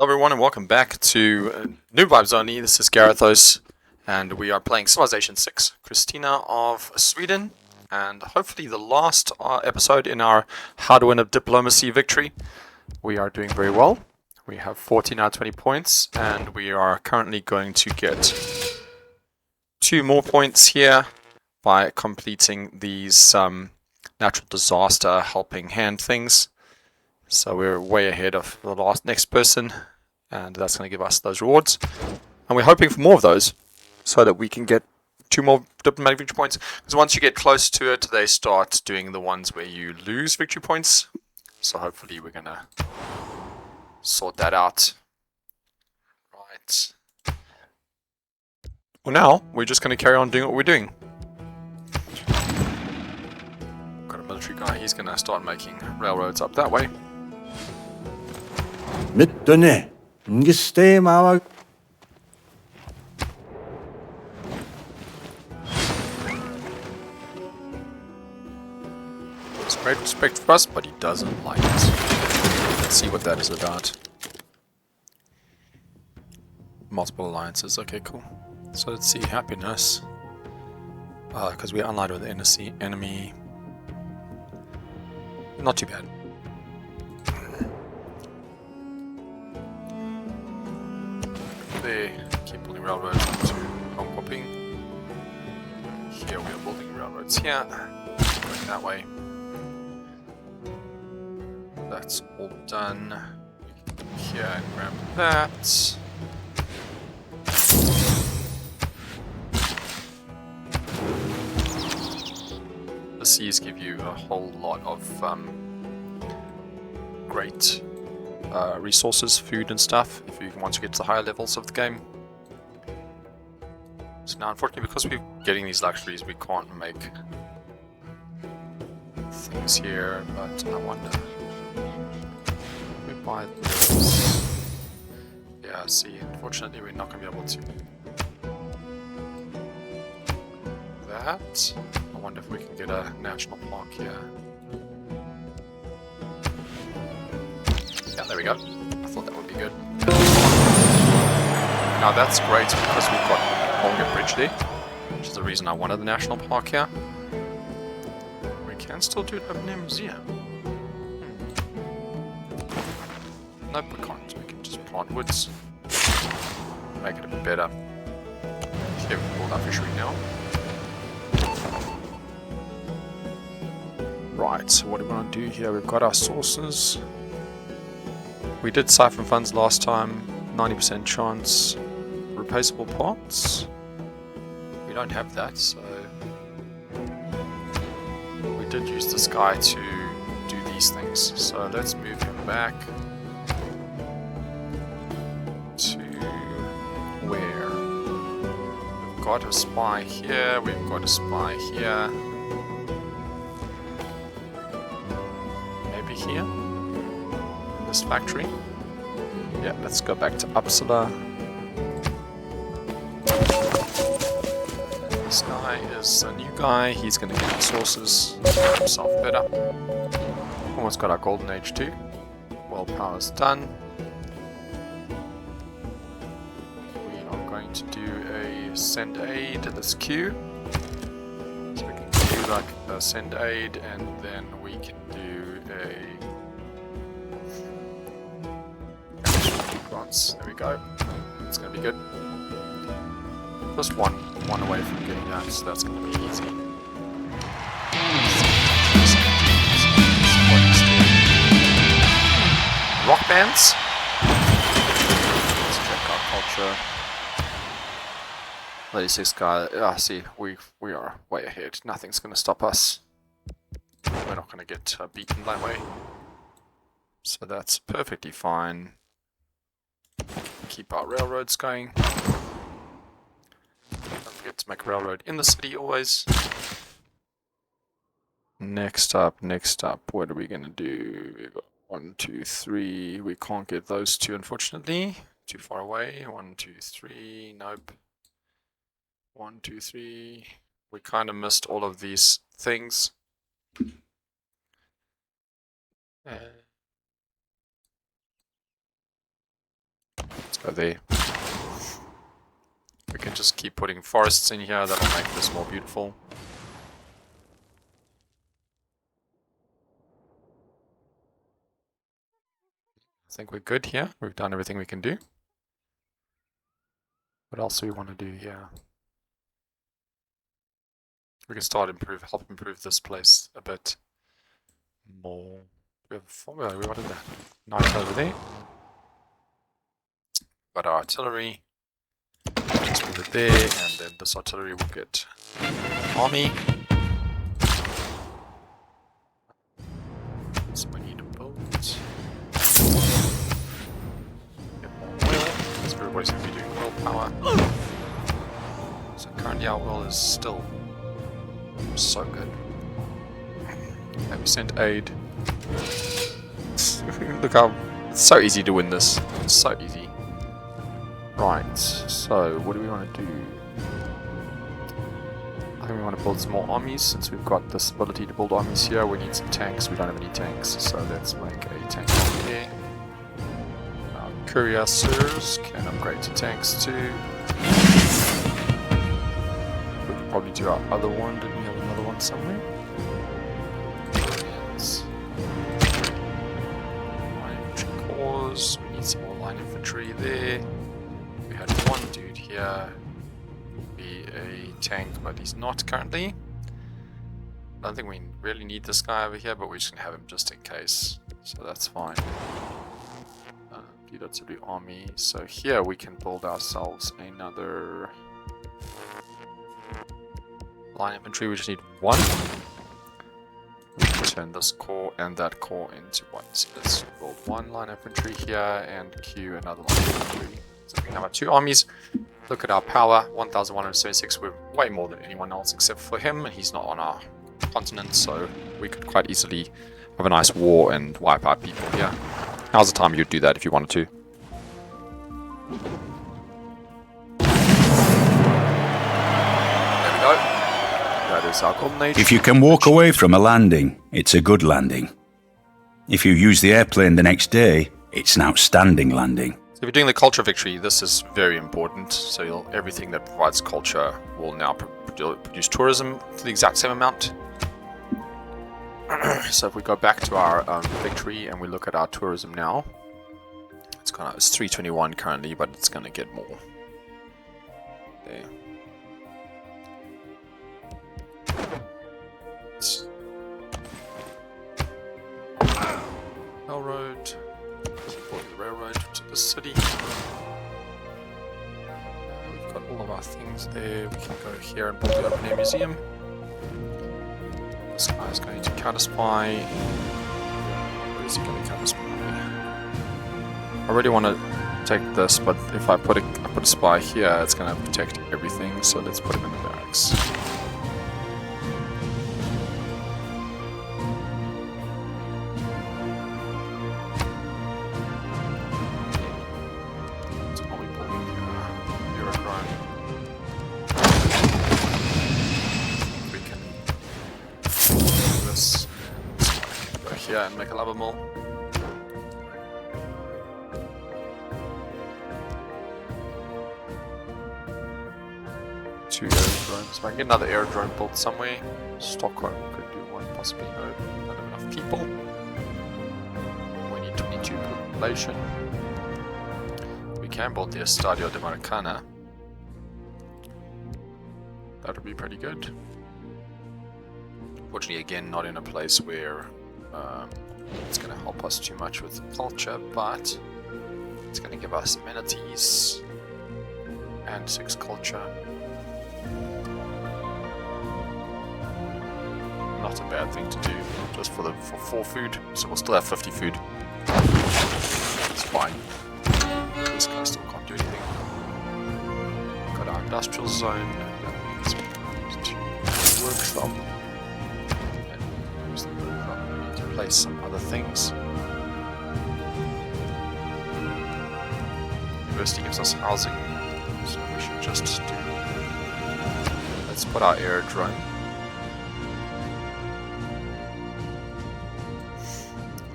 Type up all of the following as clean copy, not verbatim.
Hello everyone and welcome back to New Vibes Only. This is Garethos and we are playing Civilization VI, Christina of Sweden, and hopefully the last episode in our How to Win a Diplomacy victory. We are doing very well. We have 14 out of 20 points and we are currently going to get 2 more points here by completing these natural disaster helping hand things. So we're way ahead of the next person, and that's going to give us those rewards. And we're hoping for more of those, so that we can get 2 more diplomatic victory points. Because once you get close to it, they start doing the ones where you lose victory points. So hopefully we're going to sort that out. Right. Well, now we're just going to carry on doing what we're doing. Got a military guy. He's going to start making railroads up that way. Mittone, ngiste mawa. It's great respect for us, but he doesn't like us. Let's see what that is about. Multiple alliances, okay, cool. So let's see, happiness. Because we're allied with the enemy. Not too bad. There, keep building railroads to home popping. Here we are building railroads here. Going that way. That's all done. We can go here and grab that. The seas give you a whole lot of great resources, food and stuff, if you want to get to the higher levels of the game. So now, unfortunately, because we're getting these luxuries, we can't make things here, but I wonder... we buy this. Yeah, see, unfortunately we're not going to be able to... that. I wonder if we can get a national park here. Yeah, there we go. I thought that would be good. Now that's great because we've got Holger Bridge there, which is the reason I wanted the national park here. We can still do it open air museum. Nope, we can't. We can just plant woods. Make it a bit better. Here we can build our fishery now. Right, so what do we want to do here? We've got our sources. We did siphon funds last time, 90% chance. Replaceable parts. We don't have that, so we did use this guy to do these things. So let's move him back to where? We've got a spy here, we've got a spy here. Maybe here? This factory. Yeah, let's go back to Uppsala. This guy is a new guy. He's going to get resources, make himself better. Almost got our golden age too. Well, power's done. We are going to do a send aid to this queue. So we can do like a send aid, and then we can do a grants. There we go. It's going to be good. Just one away from getting that, so that's going to be easy. Rock bands. Let's check our culture. 36 guy. Ah, see, we are way ahead. Nothing's going to stop us. We're not going to get beaten that way. So that's perfectly fine. Keep our railroads going. Don't forget to make a railroad in the city always. Next up, what are we gonna do? We've got 1, 2, 3. We can't get those 2, unfortunately. Too far away. 1, 2, 3. Nope. 1, 2, 3. We kind of missed all of these things. go there. We can just keep putting forests in here, that'll make this more beautiful. I think we're good here. We've done everything we can do. What else do we want to do here? We can start help improve this place a bit more. We have a formula. We wanted that. Knight over there. Got our artillery. Just move it there, and then this artillery will get army. So we need to build. Get more oil. So everybody's going to be doing oil power. So currently our oil is still so good. Okay, we sent aid. Look how it's so easy to win this. It's so easy. Right, so what do we want to do? I think we want to build some more armies. Since we've got this ability to build armies here, we need some tanks. We don't have any tanks, so let's make a tank army here. Our cuirassiers can upgrade to tanks too. We could probably do our other one. Did we have another one somewhere? Line infantry corps. We need some more line infantry there. We had one dude here. Be a tank, but he's not currently. I don't think we really need this guy over here, but we're just gonna have him just in case. So that's fine. DW army. So here we can build ourselves another line infantry. We just need one. We can turn this core and that core into one. So let's build one line infantry here and queue another line infantry. So we can have our two armies. Look at our power, 1,176. We're way more than anyone else except for him, and he's not on our continent, so we could quite easily have a nice war and wipe out people here. Now's the time you'd do that if you wanted to. There we go. That is our coordinate. If you can walk away from a landing, it's a good landing. If you use the airplane the next day, it's an outstanding landing. So if you're doing the culture victory, this is very important. So everything that provides culture will now produce tourism to the exact same amount. So if we go back to our victory and we look at our tourism now, it's 321 currently, but it's gonna get more. There. Railroad. Support the railroad to the city. We've got all of our things there. We can go here and build the open air museum. This guy is going to counter-spy. Where is he going to counter-spy? I really want to take this, but if I put a spy here, it's going to protect everything. So let's put him in the barracks. Yeah, and make a lava mill. Two aerodromes. If I can get another aerodrome built somewhere. Stockholm could do one, possibly no. Not have enough people. We need 22 population. We can build the Estadio de Maracana. That would be pretty good. Fortunately, again, not in a place where it's going to help us too much with culture, but it's going to give us amenities and 6 culture. Not a bad thing to do, just for 4 food. So we'll still have 50 food. It's fine. This guy still can't do anything. Got our industrial zone. That means we need to workshop. Place some other things. University gives us housing, so we should just do. Let's put our aerodrome.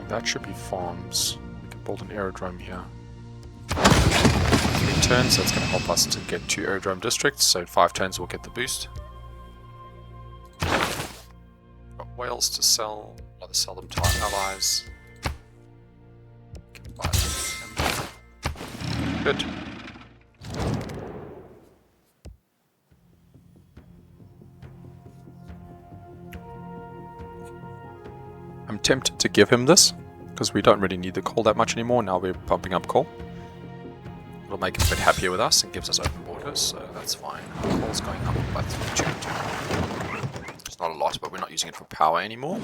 That should be farms. We can build an aerodrome here. turns. That's going to help us to get 2 aerodrome districts. So in 5 turns we'll get the boost. Got whales to sell. Rather sell them to our allies. Can buy them. Good. I'm tempted to give him this, because we don't really need the coal that much anymore. Now we're pumping up coal. It'll make him a bit happier with us and gives us open borders, so that's fine. Coal's going up by 3 It's not a lot, but we're not using it for power anymore.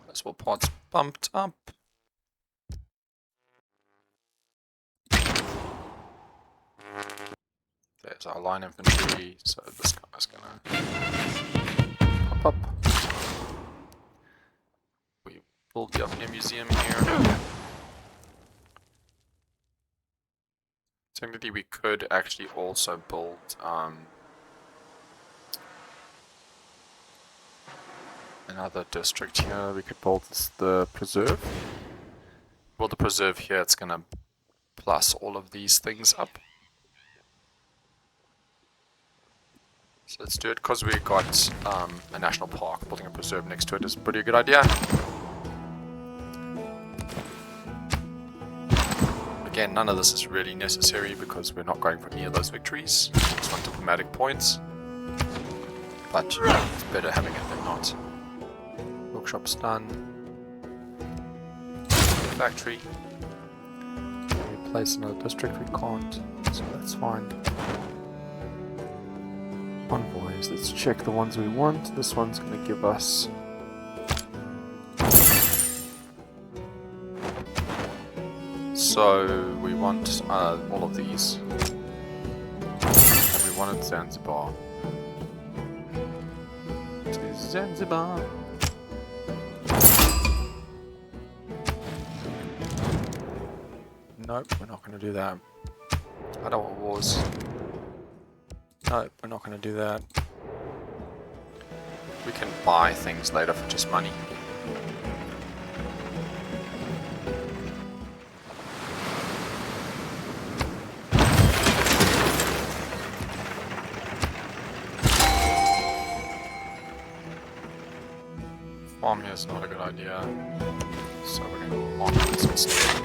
Municipal pods bumped up. There's our line infantry, so this guy's gonna pop up. We build the Upnea Museum here. Technically we could actually also build another district here. We could build the preserve. Build the preserve here, it's gonna plus all of these things up. So let's do it because we got a national park. Building a preserve next to it is a pretty good idea. Again, none of this is really necessary because we're not going for any of those victories. Just want diplomatic points. But it's better having it than not. Workshop's done. Factory. Replace another district, we can't, so that's fine. Envoys, let's check the ones we want. This one's going to give us so we want all of these, and we wanted Zanzibar. To Zanzibar. Nope, we're not going to do that. I don't want wars. No, we're not going to do that. We can buy things later for just money. Farm here is not a good idea, so we're going to go along with this instead.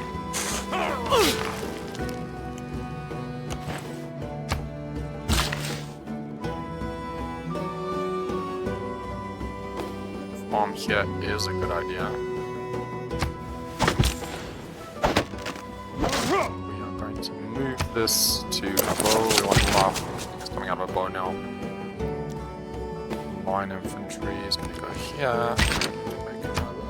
Farm here is a good idea. We are going to move this to a bow. We want 5 things coming out of a bow now. Line infantry is going to go here. Make another.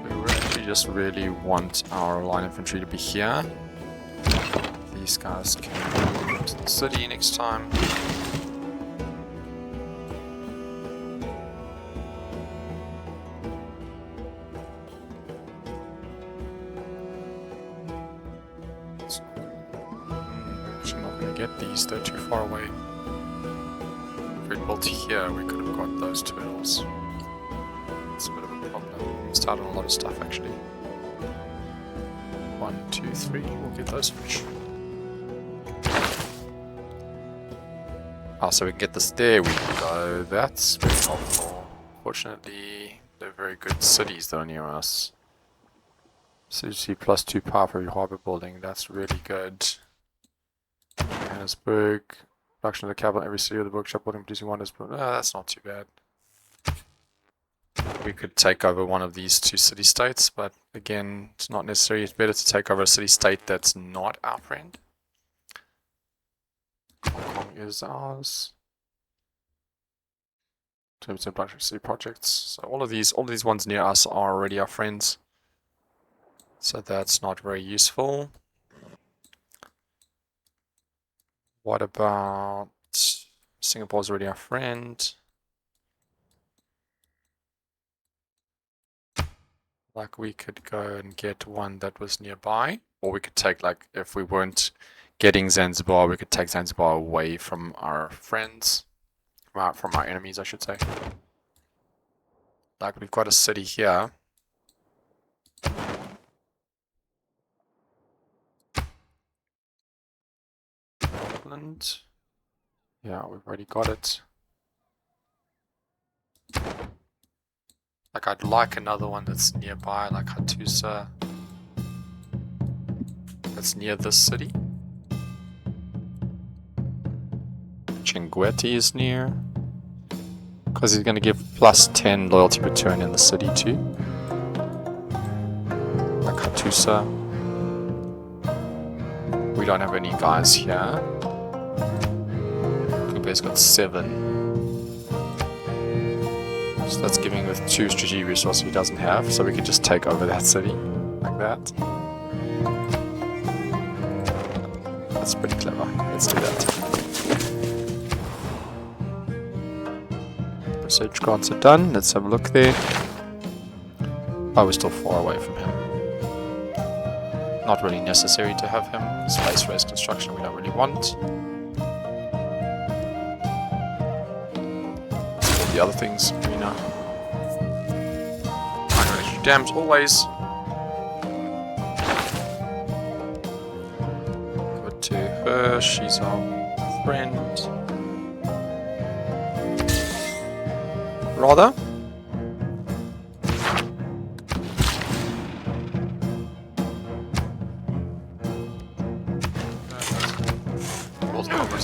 We actually just really want our line infantry to be here. These guys can move to the city next time. These, they're too far away. If we built here, we could have got those terminals. It's a bit of a problem. We missed out on a lot of stuff actually. 1, 2, 3, we'll get those fish. Ah, so we can get this, there we go. That's very helpful. Fortunately, they're very good cities though near us. So you see +2 power for your harbor building, that's really good. Johannesburg, production of the capital in every city of the workshop building producing one is, that's not too bad. We could take over one of these 2 city-states, but again, it's not necessary. It's better to take over a city-state that's not our friend. Hong Kong is ours. 2% production city projects. So all of these ones near us are already our friends. So that's not very useful. What about Singapore's already our friend? Like we could go and get one that was nearby, or we could take, like, if we weren't getting Zanzibar, we could take Zanzibar away from our friends. from our enemies, I should say. Like, we've got a city here. Poland. Yeah, we've already got it. Like, I'd like another one that's nearby, like Hattusa. That's near this city. Cinguetti is near. Because he's going to give plus 10 loyalty per turn in the city too. Like Hattusa. We don't have any guys here. Kube's got 7. So that's giving with 2 strategic resources he doesn't have. So we could just take over that city. Like that. That's pretty clever. Let's do that. Research grants are done. Let's have a look there. Oh, we're still far away from him. Not really necessary to have him. Space race construction we don't really want. All the other things, you know. Micro dams always. Go to her. She's our friend. Rather.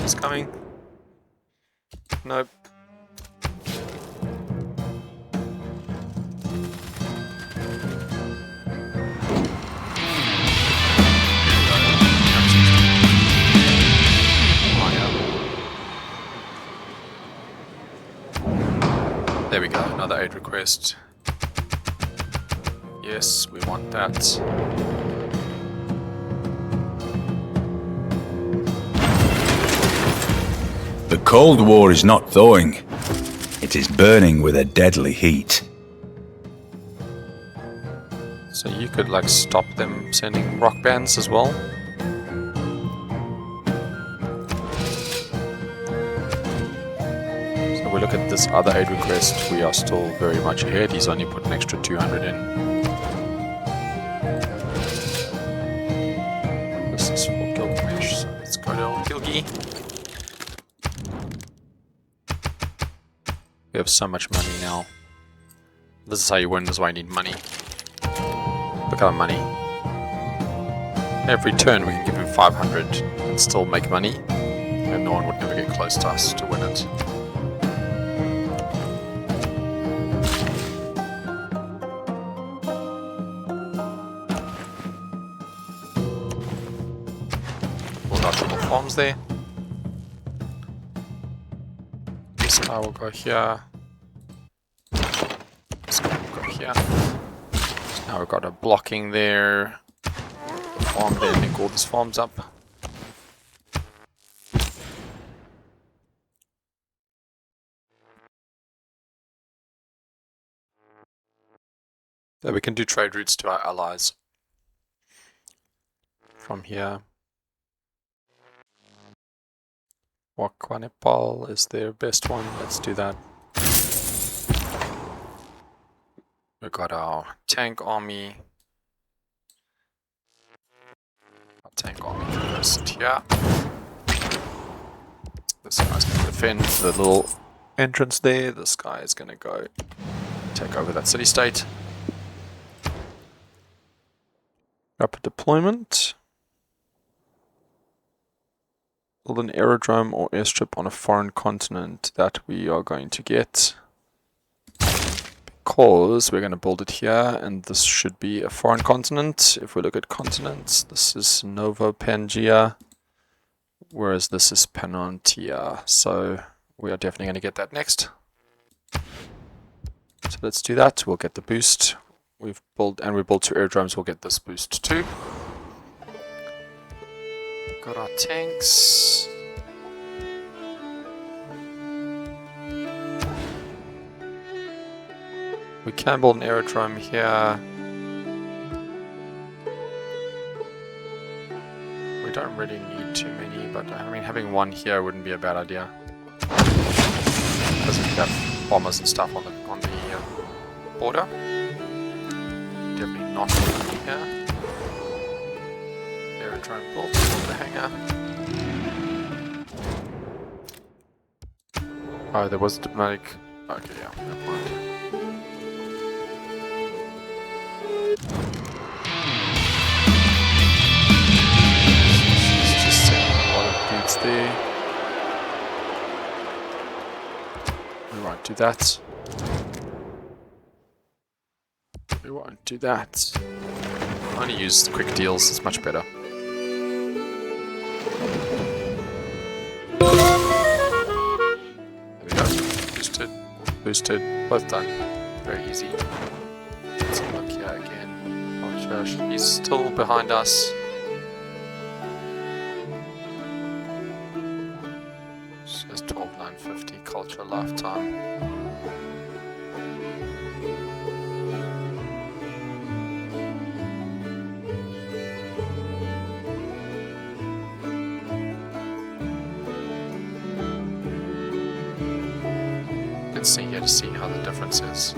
Is coming? Nope. There we go, another aid request. Yes, we want that. The Cold War is not thawing. It is burning with a deadly heat. So you could like stop them sending rock bands as well. So we look at this other aid request, we are still very much ahead. He's only put an extra 200 in. This is for Gilgamesh, so let's go to Gilgi. We have so much money now. This is how you win, this is why you need money. Look at our money. Every turn we can give him 500 and still make money. And no one would never get close to us to win it. Build out little farms there. I will go here. This guy will go here. So now we've got a blocking there. The farm there, link all these farms up. So we can do trade routes to our allies from here. Wakwa Nepal is their best one. Let's do that. We've got our tank army. Our tank army can go sit here. This guy's going to defend the little entrance there. This guy is going to go take over that city-state. Rapid deployment. Build an aerodrome or airstrip on a foreign continent that we are going to get. Because we're going to build it here, and this should be a foreign continent. If we look at continents, this is Novo Pangea, whereas this is Panontia. So we are definitely going to get that next. So let's do that. We'll get the boost. We've built 2 aerodromes. We'll get this boost too. Got our tanks. We can build an aerodrome here. We don't really need too many, but I mean having one here wouldn't be a bad idea. because we have bombers and stuff on the border. Definitely not here. Aerodrome built, build the hangar. Oh, there was diplomatic. Okay, yeah, never mind. It's just sending a lot of dudes there. We won't do that. We won't do that. Only use the quick deals, it's much better. There we go. Boosted, boosted, both done. Very easy. Let's look here again. Oh, shush. He's still behind us. Says 12,950 culture lifetime. See here to see how the difference is.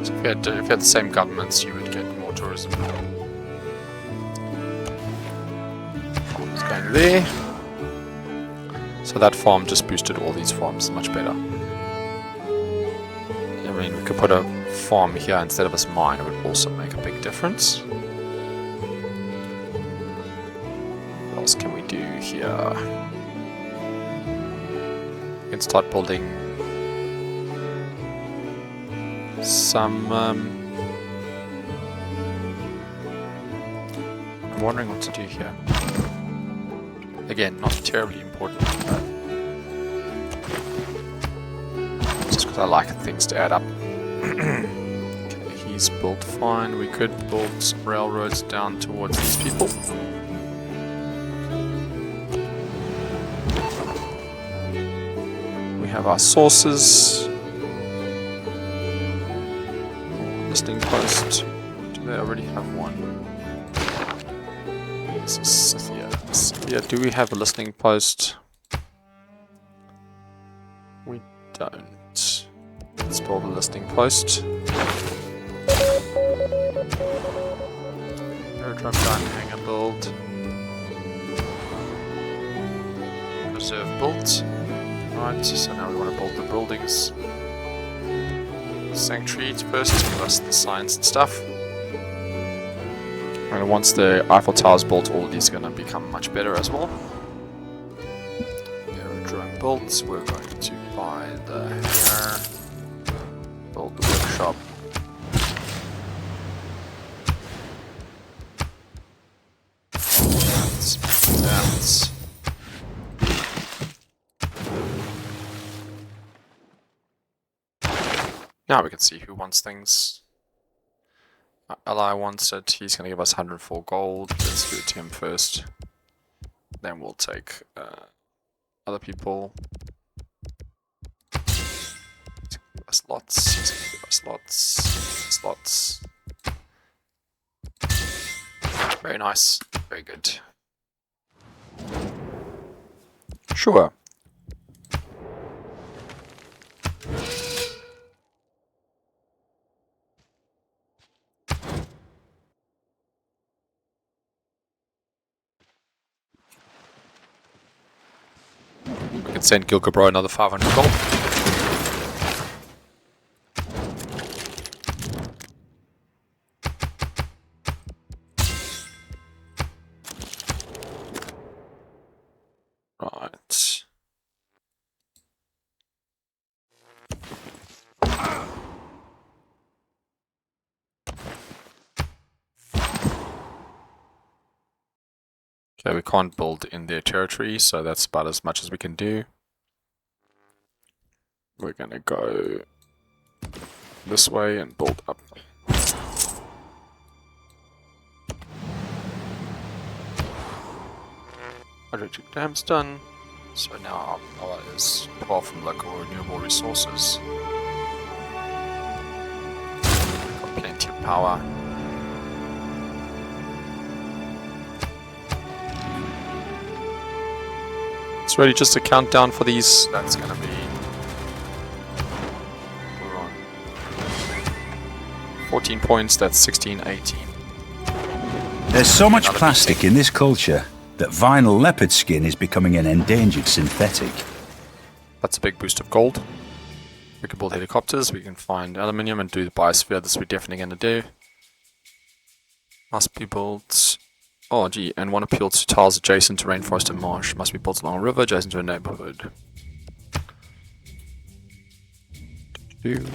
So if you had the same governments, you would get more tourism. Farm's going there. So that farm just boosted all these farms much better. I mean, we could put a farm here instead of a mine. It would also make a big difference. What else can we do here? We can start building some. I'm wondering what to do here. Again, not terribly important, but just because I like things to add up. Okay, he's built fine. We could build some railroads down towards these people. Have our sources. Listening post. Do they already have one? This is Scythia. Scythia, do we have a listening post? We don't. Let's build a listening post. Aerodrome done, hangar build. Reserve built. Right, so now we want to build the buildings. Sanctuary first to give us the science and stuff. And once the Eiffel Tower is built, all of these are going to become much better as well. Aerodrome built, we're going to buy the hangar, build the workshop. That's now we can see who wants things. Ally wants it. He's going to give us 104 gold. Let's give it to him first. Then we'll take other people. He's going to give us lots. He's going to give us lots. Very nice. Very good. Sure. We can send Gilgabro another 500 gold. Right. Okay, we can't build in their territory, so that's about as much as we can do. We're gonna go this way and build up. Hydroelectric dam's done. So now our power is power from local renewable resources. We've got plenty of power. It's really just a countdown for these. That's gonna be... We're on 14 points, that's 16, 18. There's so much Another plastic meeting. in this culture that vinyl leopard skin is becoming an endangered synthetic. That's a big boost of gold. We can build helicopters, we can find aluminium and do the biosphere. This we're definitely going to do. Must be built... Oh gee, and one appeal to tiles adjacent to rainforest and marsh. Must be built along a river adjacent to a neighborhood. Do.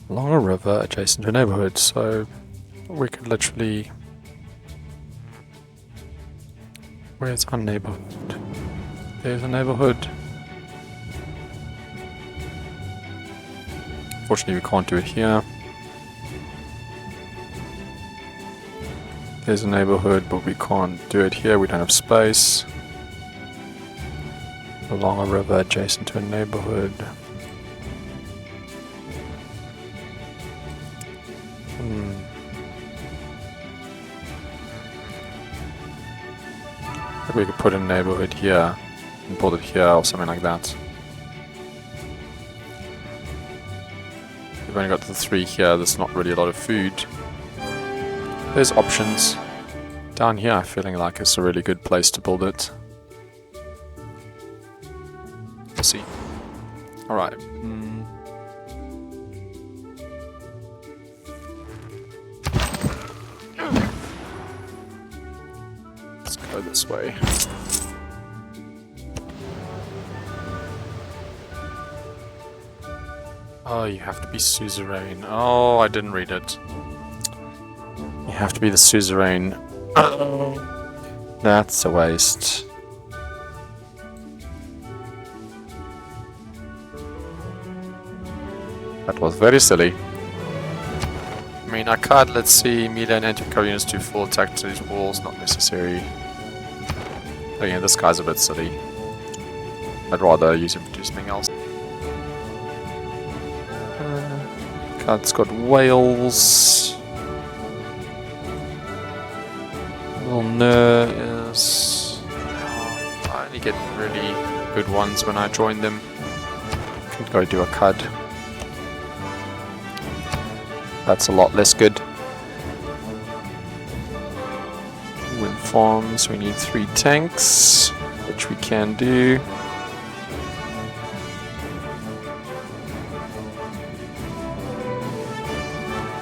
Along a river adjacent to a neighborhood, so we could literally... Where's our neighborhood? There's a neighborhood. Fortunately, we can't do it here. There's a neighborhood, but we can't do it here. We don't have space. Along a river adjacent to a neighborhood. We could put a neighborhood here and build it here or something like that. We've only got the 3 here, there's not really a lot of food. There's options. Down here I'm feeling like it's a really good place to build it. We'll see. Alright. Let's go this way. Oh, you have to be suzerain. Oh, I didn't read it. You have to be the suzerain. That's a waste. That was very silly. I mean, I could, let's see, melee and anti-cover units do full attack to these walls, not necessary. Oh yeah, this guy's a bit silly. I'd rather use him to do something else. Card's got whales. Little Nur is... I only get really good ones when I join them. Could go do a cud. That's a lot less good. Wind farms, we need 3 tanks, which we can do.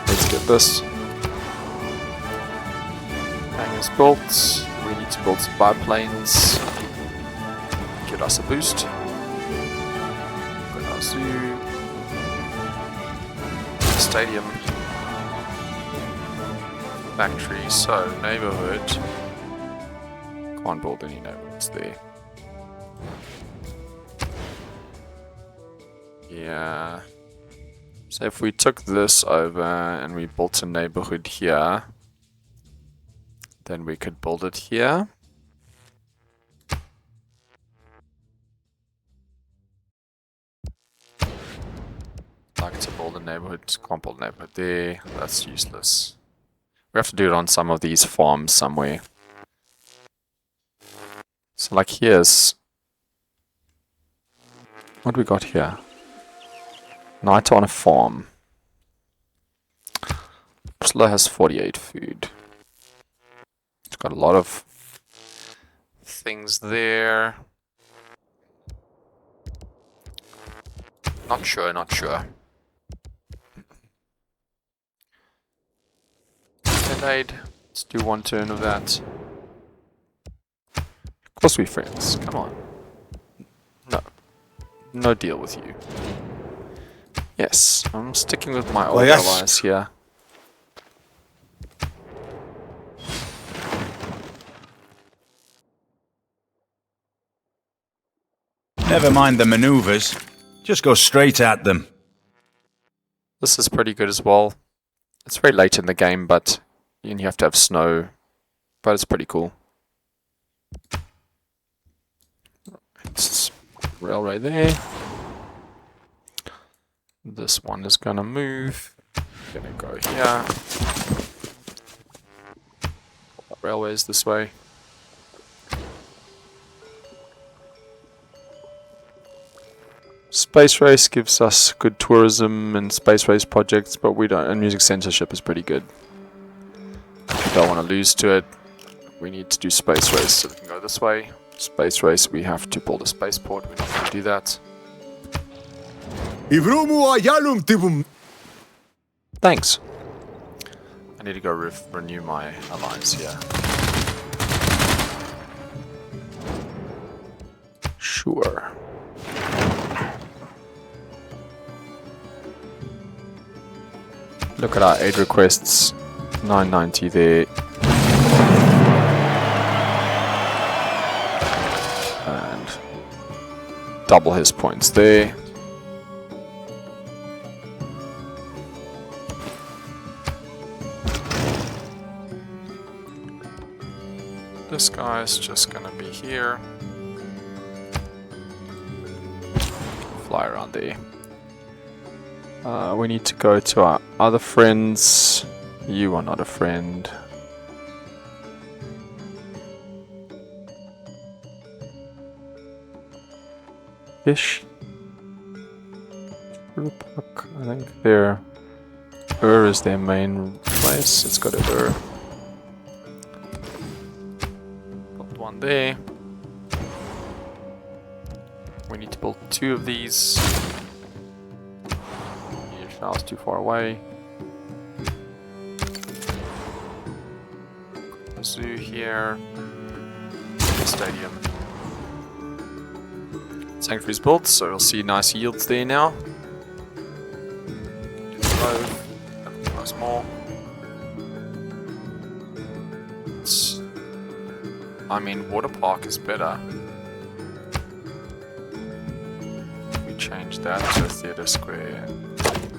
Let's get this. Hangers built. We need to build some biplanes. Get us a boost. Got our zoo. Stadium. Factory, so neighborhood. Can't build any neighborhoods there. Yeah. So if we took this over and we built a neighborhood here, then we could build it here. Like to build a neighborhood, can't build a neighborhood there, that's useless. We have to do it on some of these farms somewhere. So like here's... What do we got here? Night on a farm. Upsala has 48 food. It's got a lot of things there. Not sure, not sure. Let's do 1 turn of that. Of course we're friends, come on. No. No deal with you. Yes, I'm sticking with my old allies here. Never mind the maneuvers. Just go straight at them. This is pretty good as well. It's very late in the game, but you have to have snow. But it's pretty cool. It's railway there. This one is gonna move. Gonna go here. railways this way. Space race gives us good tourism and space race projects, but we don't. And music censorship is pretty good. Don't want to lose to it. We need to do space race, so we can go this way. Space race, we have to build a spaceport. We need to do that. Thanks. I need to go renew my alliance here. Sure. Look at our aid requests. 990 there. And double his points there. This guy's just gonna be here. Fly around there. We need to go to our other friends. You are not a friend. Fish. I think their is their main place. Let's go to Build one there. We need to build 2 of these. Is too far away. A zoo here. Stadium. Sanctuary's built, so we'll see nice yields there now. Nice more. I mean, water park is better. We change that to a theatre square.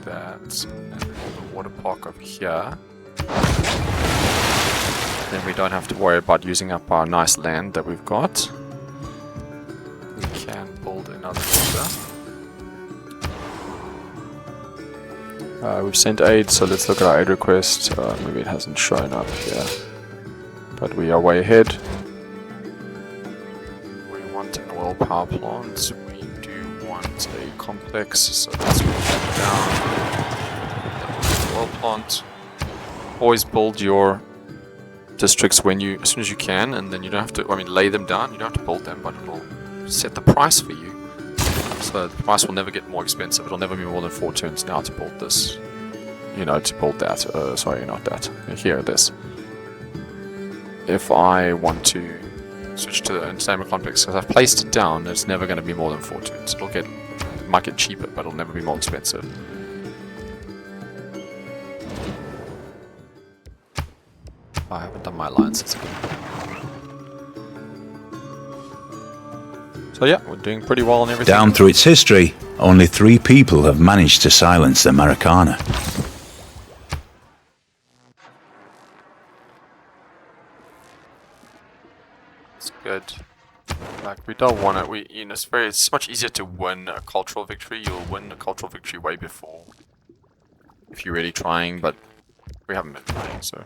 That and the water park over here. Then we don't have to worry about using up our nice land that we've got. We can build another theater. We've sent aid, so let's look at our aid request. Maybe it hasn't shown up here, but we are way ahead. We want an oil power plant. We do want a complex, so let's move that down. Oil plant. Always build your districts as soon as you can, and then you don't have to, lay them down. You don't have to build them, but it'll set the price for you. So the price will never get more expensive. It'll never be more than 4 turns now to build this. To build that. Sorry, not that. Here, this. If I want to switch to the entertainment complex, because I've placed it down, it's never going to be more than 4 turns. It might get cheaper, but it'll never be more expensive. I haven't done my alliances again. So yeah, we're doing pretty well on everything. Down through its history, only 3 people have managed to silence the Maracana. It's good. Like, we don't want it. It's much easier to win a cultural victory. You'll win a cultural victory way before, if you're really trying, but we haven't been trying, so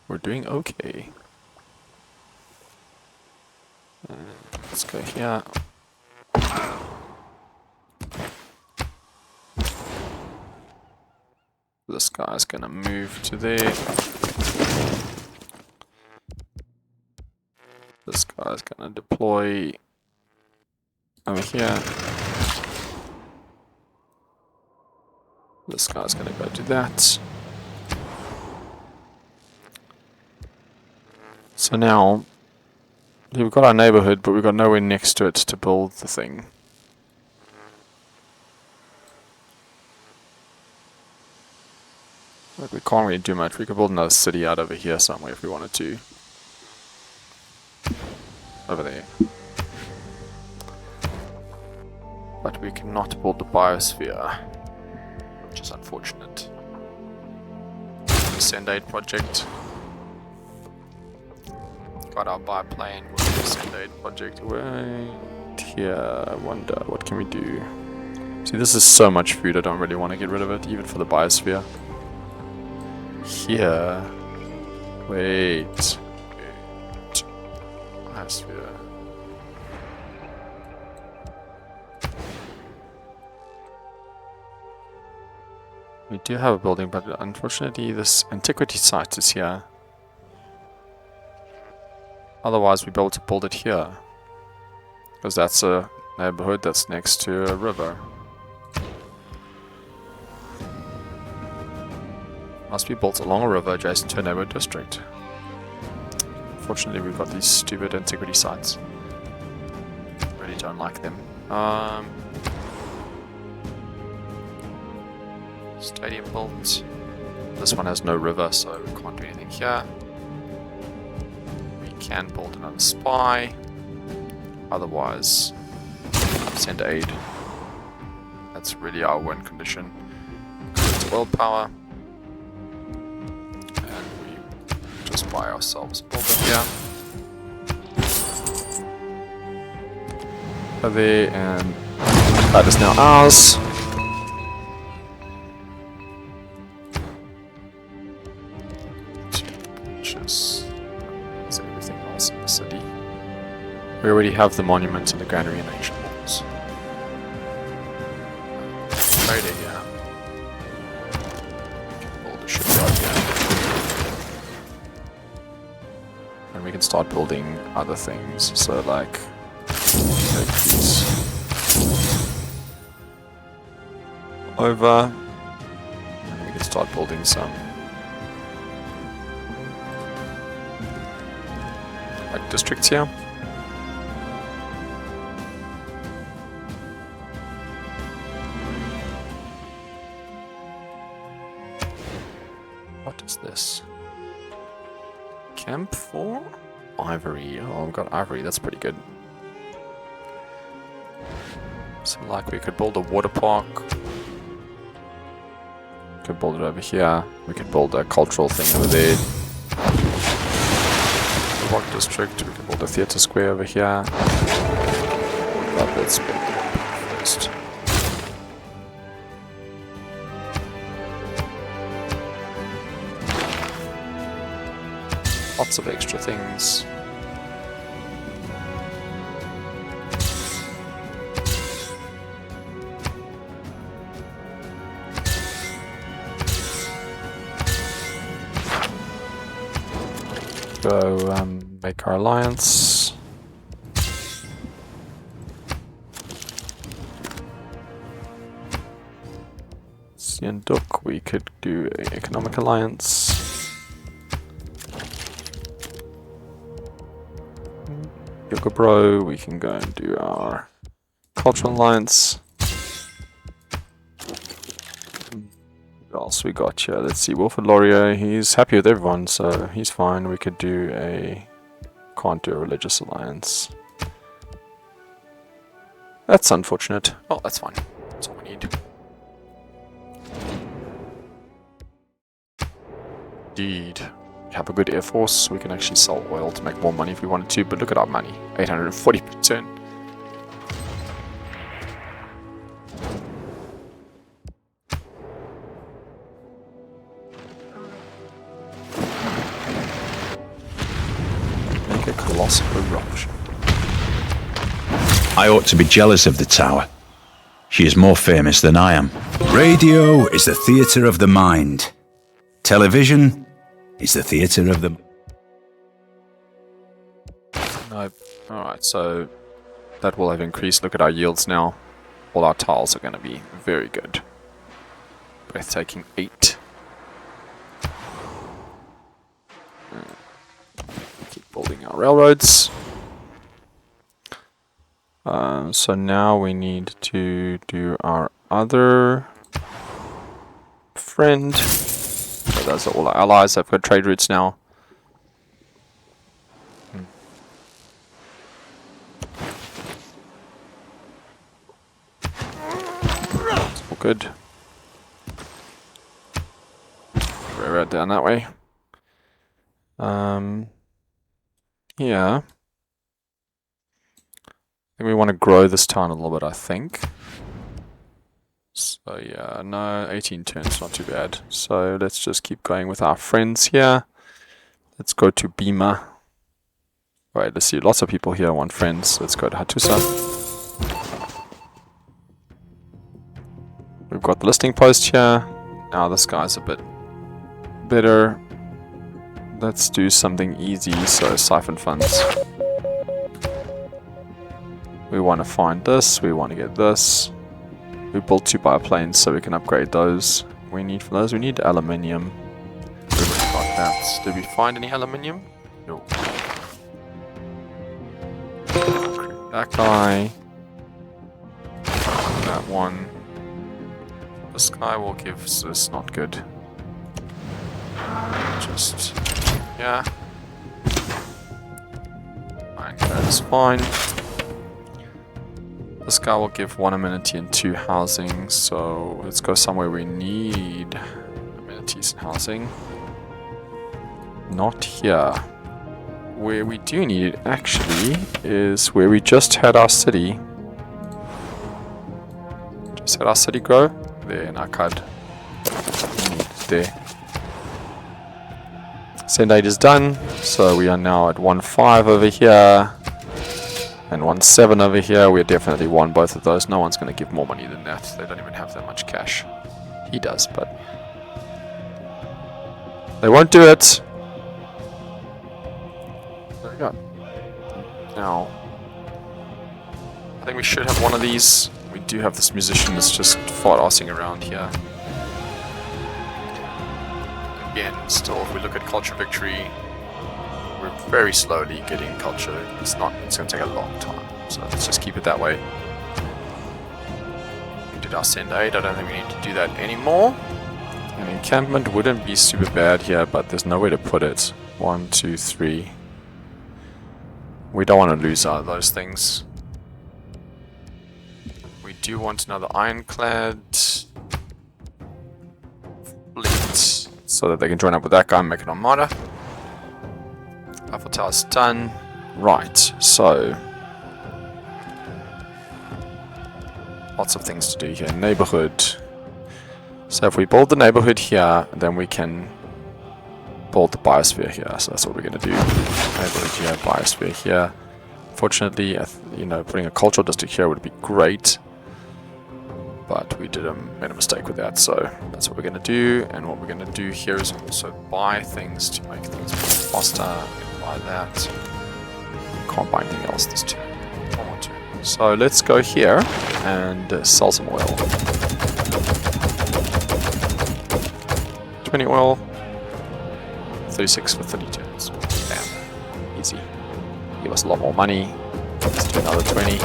we're doing okay. Let's go here. This guy's gonna move to there. This guy's gonna deploy over here. This guy's gonna go to that. So now we've got our neighborhood, but we've got nowhere next to it to build the thing. Like, we can't really do much. We could build another city out over here somewhere if we wanted to. Over there. But we cannot build the biosphere, which is unfortunate. Send aid project. Got our biplane with the send aid project. Wait here. I wonder, what can we do? See, this is so much food, I don't really want to get rid of it, even for the biosphere. Here. Wait. Biosphere. We do have a building, but unfortunately this antiquity site is here. Otherwise we'd be able to build it here. Because that's a neighborhood that's next to a river. Must be built along a river adjacent to a neighborhood district. Unfortunately we've got these stupid antiquity sites. Really don't like them. Stadium built. This one has no river, so we can't do anything here. We can build another spy. Otherwise, send aid. That's really our win condition. It's world power. And we just buy ourselves a builder here. There, and that is now ours. Is everything else in the city? We already have the monument and the granary and ancient walls. Trading, yeah. We can build a shipyard here. And we can start building other things. So like take these over. And we can start building some like districts here. What is this? Camp for ivory. Oh, we've got ivory. That's pretty good. So like we could build a water park. We could build it over here. We could build a cultural thing over there. Park district. We can build a theatre square over here. But let's build it first. Lots of extra things. Go make our alliance. Sienduk, we could do an economic alliance. Yokobro, we can go and do our cultural alliance. What else we got here? Let's see, Wilfred Laurier, he's happy with everyone, so he's fine. We could do a... can't do a religious alliance. That's unfortunate. Oh, that's fine. That's all we need. Indeed. We have a good air force. We can actually sell oil to make more money if we wanted to, but look at our money. 840 per turn. Make a colossal eruption. I ought to be jealous of the tower. She is more famous than I am. Radio is the theatre of the mind. Television is the theatre of the... No. Alright, so that will have increased. Look at our yields now. All our tiles are going to be very good. Breathtaking 8. Keep building our railroads. So now we need to do our other friend. So those are all our allies. I've got trade routes now. It's all good. Railroad down that way. Yeah. I think we want to grow this town a little bit, I think. So yeah, no, 18 turns, not too bad. So let's just keep going with our friends here. Let's go to Bima. Alright, let's see. Lots of people here want friends. Let's go to Hattusa. We've got the listing post here. Now this guy's a bit better. Let's do something easy. So siphon funds. We want to find this. We want to get this. We built 2 bioplanes so we can upgrade those. We need for those. We need aluminium. We already got that. Did we find any aluminium? No. That guy. That one. This guy will give this not good. Just yeah. Alright, that's fine. This guy will give 1 amenity and 2 housing, so let's go somewhere we need amenities and housing. Not here. Where we do need it actually is where we just had our city. Just had our city grow. There in Akkad. There. Send aid is done, so we are now at 1.5 over here. And 1.7 over here. We're definitely won both of those. No one's going to give more money than that. They don't even have that much cash. He does, but they won't do it. There we go. Now, I think we should have one of these. We do have this musician that's just fart-assing around here. Again, still, if we look at culture victory, we're very slowly getting culture. It's going to take a long time, so let's just keep it that way. We did our send aid. I don't think we need to do that anymore. An encampment wouldn't be super bad here, but there's no way to put it. 1, 2, 3. We don't want to lose out of those things. We do want another ironclad fleet so that they can join up with that guy and make an armada. Eiffel Tower's done. Right, so lots of things to do here. Neighborhood. So if we build the neighborhood here, then we can build the biosphere here. So that's what we're going to do. Neighborhood here, biosphere here. Fortunately, you know, putting a cultural district here would be great. But we made a mistake with that, so that's what we're going to do. And what we're going to do here is also buy things to make things more faster. Buy that. Can't buy anything else this turn. One more turn. So let's go here and sell some oil. 20 oil. 36 for 30 turns. Bam. Easy. Give us a lot more money. Let's do another 20. We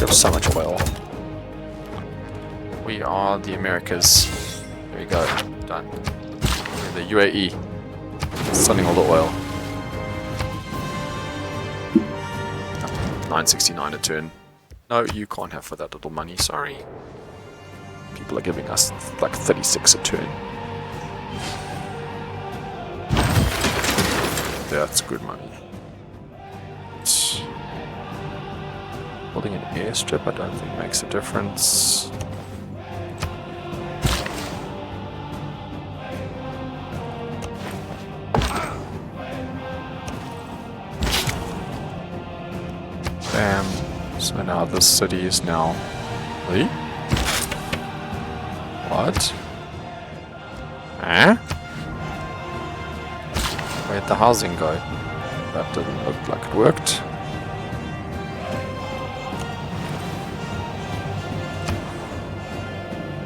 have so much oil. We are the Americas. There we go. Done. We're the UAE. Selling all the oil. 969 a turn. No, you can't have for that little money. Sorry. People are giving us like 36 a turn. That's good money. Building an airstrip, I don't think makes a difference. Bam. So now this city is now... Wait? What? Huh? Where'd the housing go? That didn't look like it worked.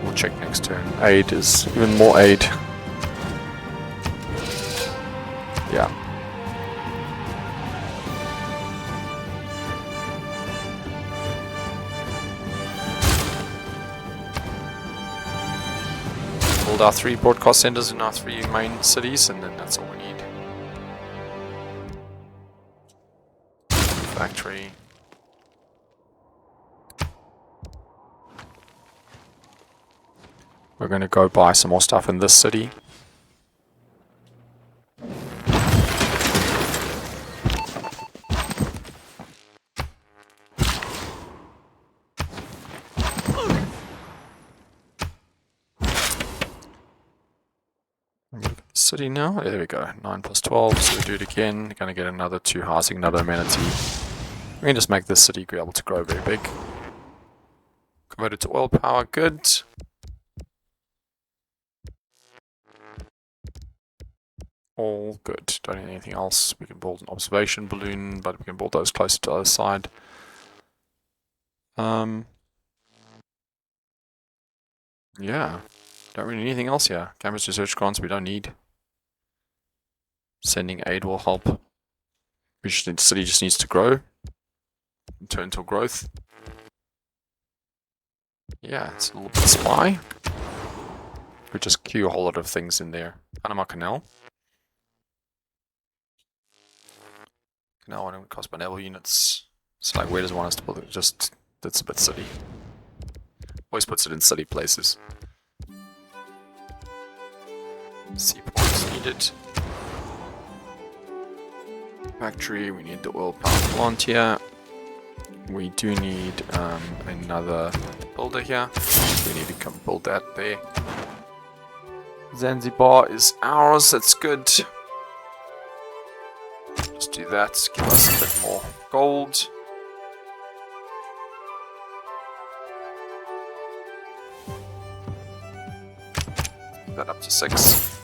We'll check next turn. Aid is even more aid. Yeah. Build our 3 broadcast centers in our 3 main cities, and then that's all we need. Factory. We're going to go buy some more stuff in this city. city now. There we go. 9 plus 12. So we do it again. Going to get another 2 housing, another amenity. We can just make this city be able to grow very big. Converted to oil power. Good. All good. Don't need anything else. We can build an observation balloon, but we can build those closer to the other side. Yeah. Don't really need anything else here. Campus research grants we don't need. Sending aid will help. The city just needs to grow. Turn to growth. Yeah, it's a little bit spy. We just queue a whole lot of things in there. Panama Canal. Canal one would cost by naval units. So like, where does it want us to build it? Just, that's a bit silly. Always puts it in silly places. Seaports needed. Factory, we need the oil power plant here. We do need another builder here. We need to come build that there. Zanzibar is ours, that's good. Just do that, give us a bit more gold. That up to 6.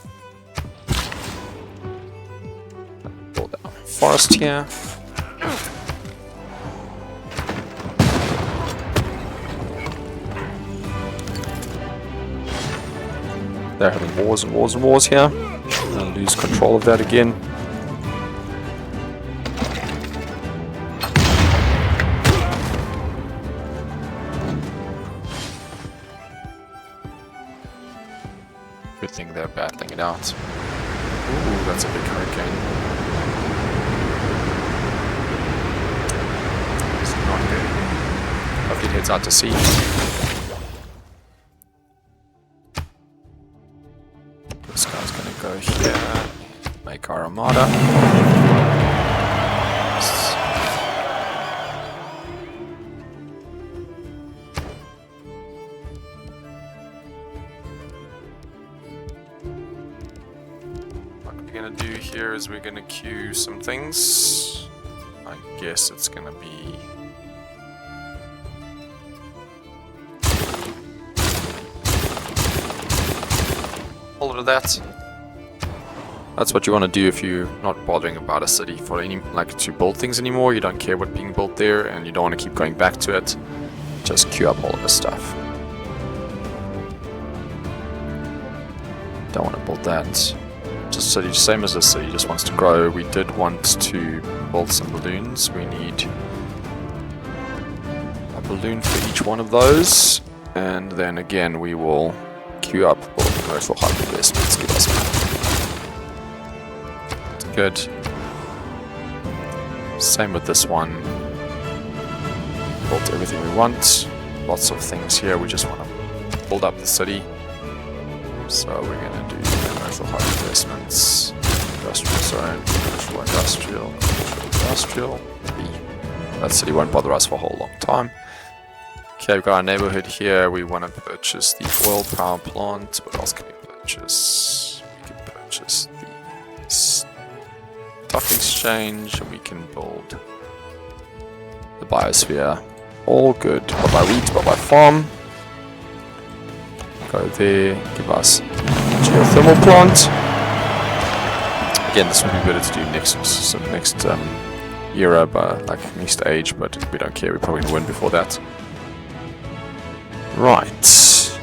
Build our forest here. They're having wars and wars and wars here. I'll lose control of that again. Good thing they're battling it out. Ooh, that's a big hurricane. It's not good. Hopefully it heads out to sea. This guy's gonna go here, make our armada. What we're gonna do here is we're gonna queue some things. I guess it's gonna be all of that. That's what you want to do if you're not bothering about a city for any, like, to build things anymore. You don't care what's being built there and you don't want to keep going back to it. Just queue up all of the stuff. Don't want to build that. Just city, same as this city, just wants to grow. We did want to build some balloons. We need a balloon for each one of those, and then again we will queue up all the commercial hub investments. Give us money. Good. Same with this one. Built everything we want. Lots of things here. We just want to build up the city. So we're going to do commercial hub investments, industrial zone, commercial industrial, commercial industrial. That city won't bother us for a whole long time. Okay, we've got our neighborhood here. We want to purchase the oil power plant. What else can we purchase? We can purchase the stock exchange. We can build the biosphere. All good. Bye-bye wheat, bye-bye farm. Go there, give us geothermal plant. Again, this would be better to do next era, but like next age, but we don't care. We're probably gonna win before that. Right.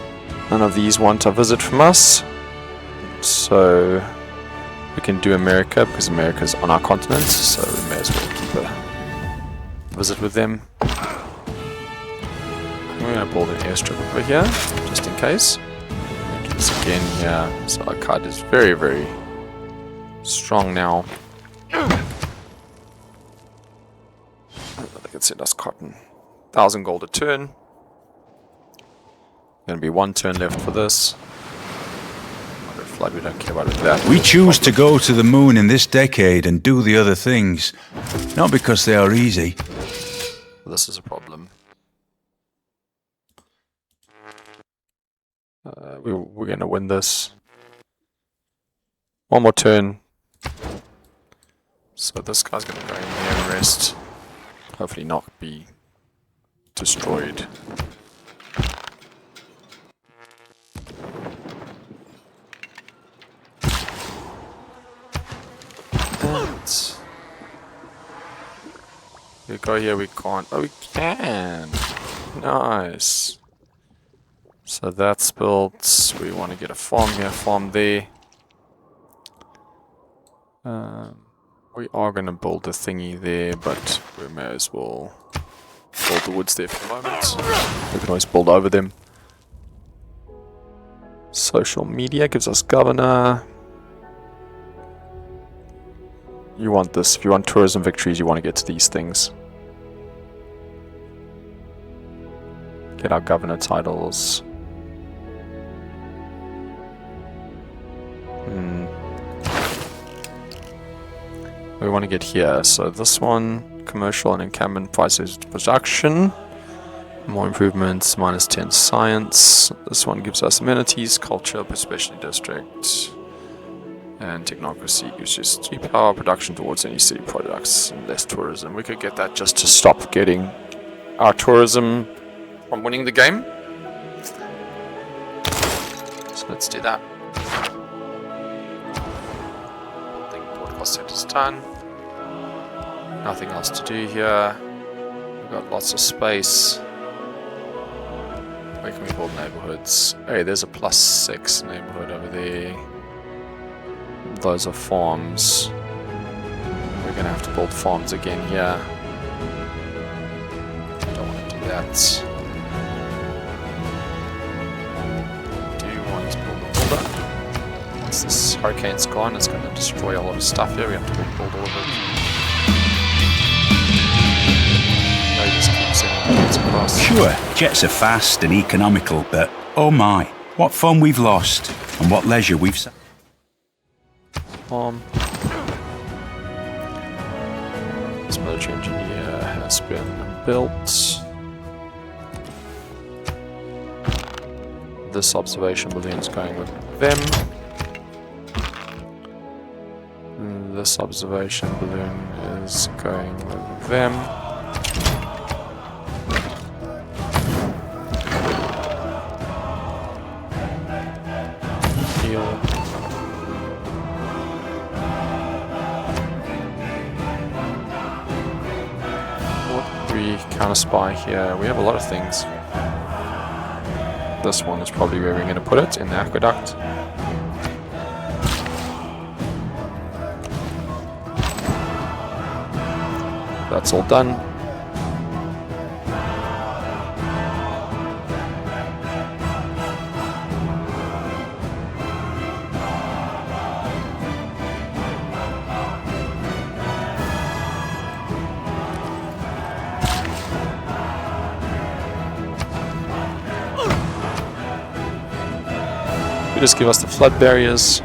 None of these want a visit from us, so we can do America because America's on our continent, so we may as well keep a visit with them. We're going to build an airstrip over here, just in case. Do this again here. So our card is very, very strong now. They can send us cotton. 1,000 gold a turn. Going to be 1 turn left for this. Flood, we don't care about that. We choose to go to the moon in this decade and do the other things, not because they are easy. This is a problem. We're going to win this. One more turn. So this guy's gonna go in here and rest. Hopefully not be destroyed. And we go here, we can't. Oh, we can. Nice. So that's built. We want to get a farm here, farm there. We are going to build a thingy there, but we may as well build the woods there for the moment. We can always build over them. Social media gives us governor. You want this. If you want tourism victories, you want to get to these things. Get our governor titles. We want to get here. So this one, commercial and encampment prices production. More improvements, -10 science. This one gives us amenities, culture, especially district. And technocracy uses 3 power production towards any city products and less tourism. We could get that just to stop getting our tourism from winning the game. So let's do that. Building broadcast centers done. Nothing else to do here. We've got lots of space. Where can we build neighborhoods? Hey, there's a +6 neighborhood over there. Those are farms. We're gonna have to build farms again here. Don't want to do that. Do want to build a builder. Once this hurricane's gone, it's going to destroy a lot of stuff here. We have to build all of it. No, just keep sending jets across. Sure, jets are fast and economical, but oh my, what fun we've lost and what leisure we've... This military engineer has been built. This observation balloon is going with them. This observation balloon is going with them. Heal. Counter spy here. We have a lot of things. This one is probably where we're going to put it, in the aqueduct. That's all done. Just give us the flood barriers,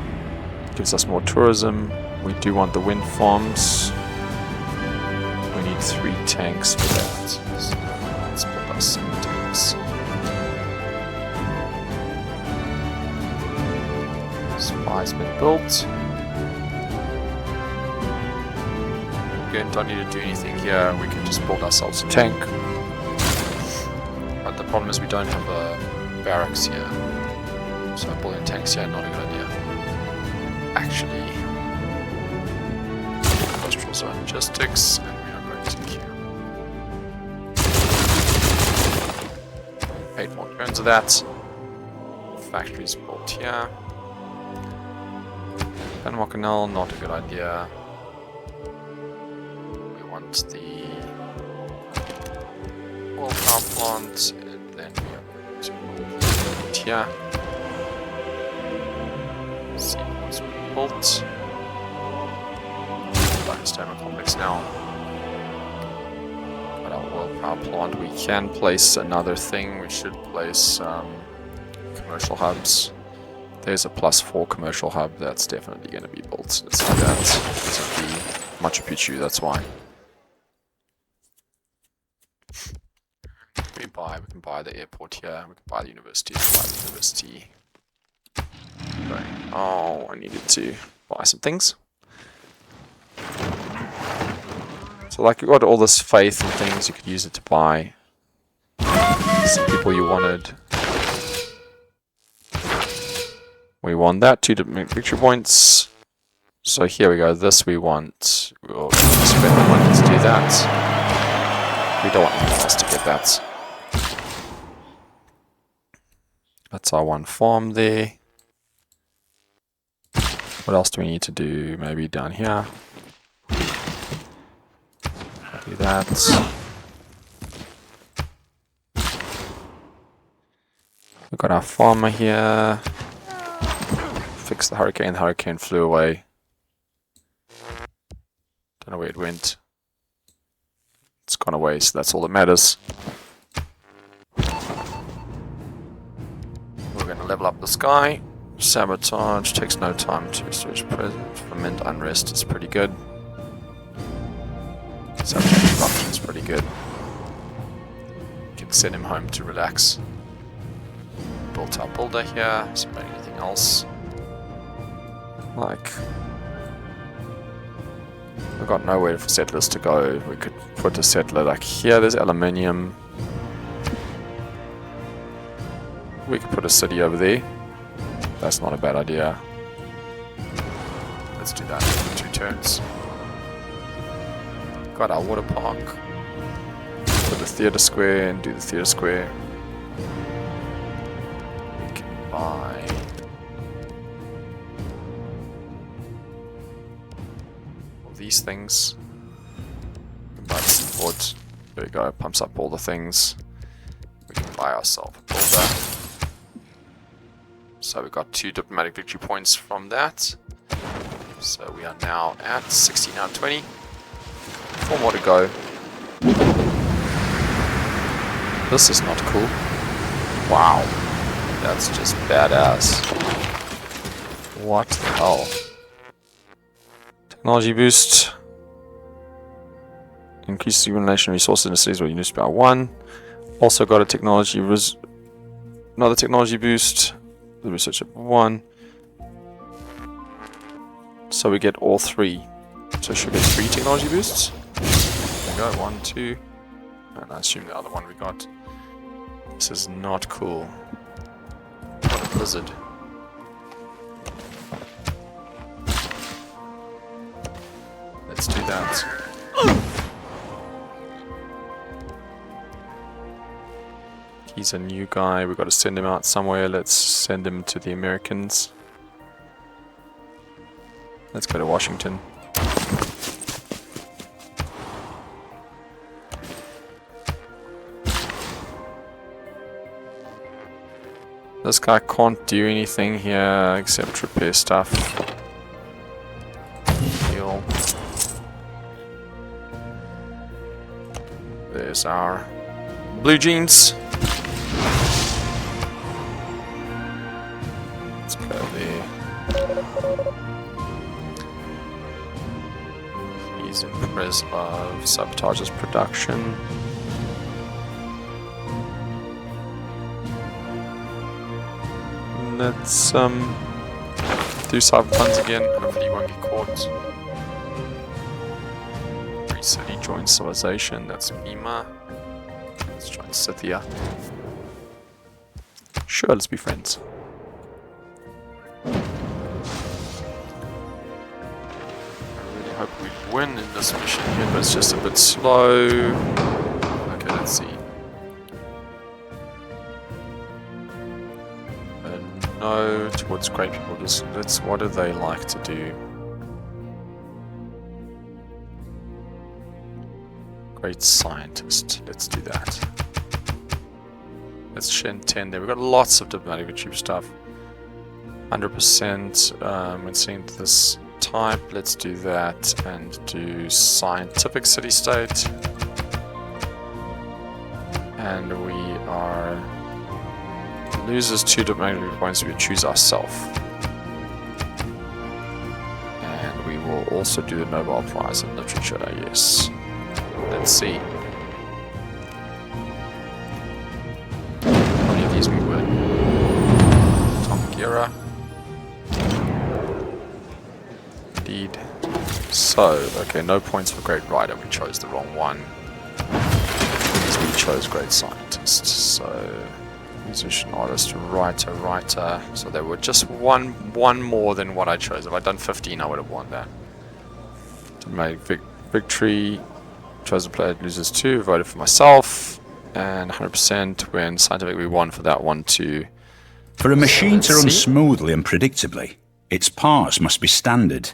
gives us more tourism. We do want the wind farms. We need 3 tanks for that. So let's put us some tanks. Spy's been built. Again, don't need to do anything here. We can just build ourselves a tank. But the problem is we don't have a barracks here. So building tanks here, not a good idea. Actually, industrial zone logistics, and we are going to queue. 8 more turns of that. Factories built here. Panama Canal, not a good idea. We want the oil power plant, and then we are going to build here. See what's built. Thermal complex now. Got our oil power plant. We can place another thing. We should place commercial hubs. There's a +4 commercial hub. That's definitely going to be built. Let's do that. It's going to be Machu Picchu. That's why. We can buy the airport here. We can buy the university. Oh, I needed to buy some things. So like you got all this faith and things, you could use it to buy some people you wanted. We want that, 2 victory points. So here we go, this we want. We'll spend the money to do that. We don't want anyone else to get that. That's our one farm there. What else do we need to do? Maybe down here. Do that. We've got our farmer here. Fix the hurricane. The hurricane flew away. Don't know where it went. It's gone away, so that's all that matters. We're going to level up this guy. Sabotage takes no time to switch present. Ferment unrest is pretty good. Sabotage corruption is pretty good. You can send him home to relax. Built our builder here. Is there anything else? Like, we've got nowhere for settlers to go. We could put a settler like here. There's aluminium. We could put a city over there. That's not a bad idea. Let's do that in 2 turns. Got our water park. Put the theatre square and do the theatre square. We can buy all these things. We can buy some wood. There we go, pumps up all the things. We can buy ourselves a builder. So we got 2 diplomatic victory points from that. So we are now at 16 out of 20. 4 more to go. This is not cool. Wow. That's just badass. What the hell? Technology boost. Increases illumination resources in the cities where you use by 1. Also got a technology another technology boost. The research at 1. So we get all 3. So should we get 3 technology boosts? There we go, 1, 2. And I assume the other one we got. This is not cool. What a blizzard. Let's do that. He's a new guy, we've got to send him out somewhere. Let's send him to the Americans. Let's go to Washington. This guy can't do anything here except repair stuff. Heal. There's our blue jeans. Let's go there. He's in Preslov, sabotages production. Let's do cyber puns again. Hopefully you won't get caught. Free city joins civilization. That's Mima. Let's join Scythia. Sure, let's be friends. I really hope we win in this mission here, but it's just a bit slow. Okay, let's see. No, towards great people. Let's. What do they like to do? Great scientist. Let's do that. Let's send 10 there. We've got lots of diplomatic retreat stuff. 100% when seen to this type. Let's do that and do scientific city-state. And we are loses 2 diplomatic points. We choose ourselves. And we will also do the Nobel Prize in Literature, yes. Let's see. How many of these we win? Tom Gira. speed. So, okay, no points for Great Rider. We chose the wrong one. Because we chose Great Scientist. So, musician, artist, writer. So they were just one more than what I chose. If I'd done 15, I would have won that. Diplomatic victory. Chosen player loses 2. Voted for myself. And 100% when scientific we won for that one too. For a machine to run smoothly and predictably, its parts must be standard.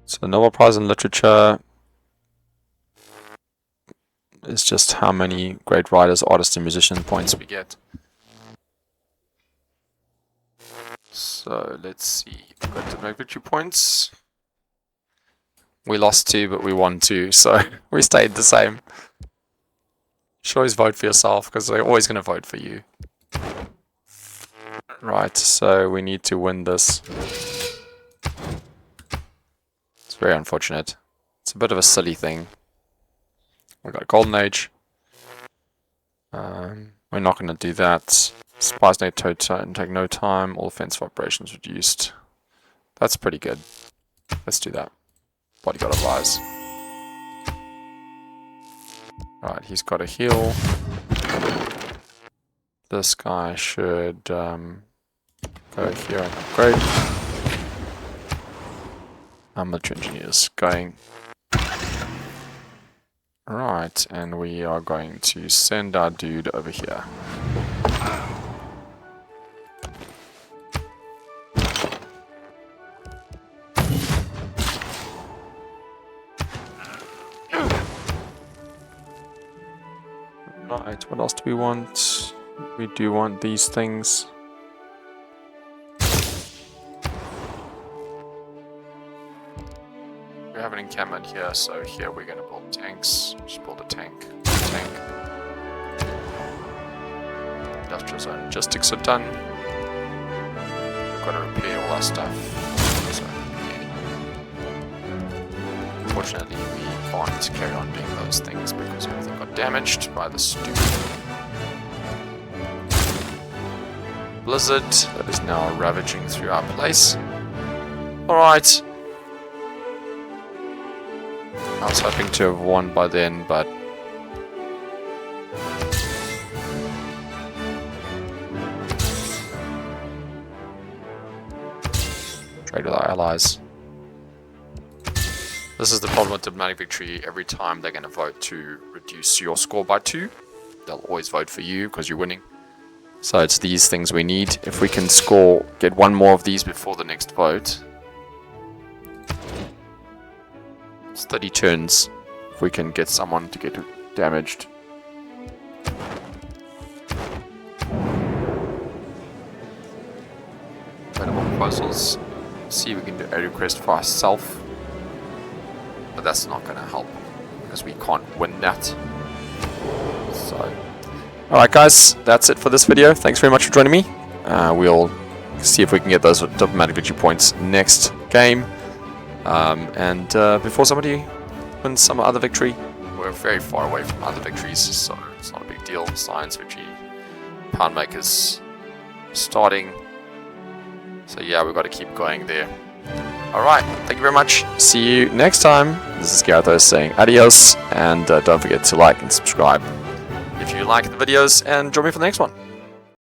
So Nobel Prize in Literature is just how many great writers, artists, and musician points we get. So let's see. We've got to make victory points. We lost 2, but we won 2, so we stayed the same. You should always vote for yourself, because they're always going to vote for you. Right, so we need to win this. It's very unfortunate. It's a bit of a silly thing. We got Golden Age. We're not going to do that. Spies take no time. All offensive operations reduced. That's pretty good. Let's do that. Bodyguard of Lies. Right, he's got a heal. This guy should go here and upgrade. Military engineers going. Right, and we are going to send our dude over here. Right, what else do we want? We do want these things. We have an encampment here, so here we're going to build tanks. Just build a tank. Industrial zone logistics are done. We've got to repair all our stuff. So, unfortunately, we can't carry on doing those things because everything got damaged by the stupid blizzard that is now ravaging through our place. Alright. I was hoping to have won by then, but trade with our allies. This is the problem with diplomatic victory. Every time they're going to vote to reduce your score by 2, they'll always vote for you because you're winning. So it's these things we need. If we can get one more of these before the next vote. It's 30 turns if we can get someone to get damaged. Available proposals. See if we can do a request for ourselves. But that's not going to help because we can't win that. So, alright guys, that's it for this video. Thanks very much for joining me. We'll see if we can get those diplomatic victory points next game. Before somebody wins some other victory, we're very far away from other victories, so it's not a big deal. Science victory, Poundmakers starting. So yeah, we've got to keep going there. Alright, thank you very much. See you next time. This is Gareth saying adios, and don't forget to like and subscribe if you like the videos, and join me for the next one.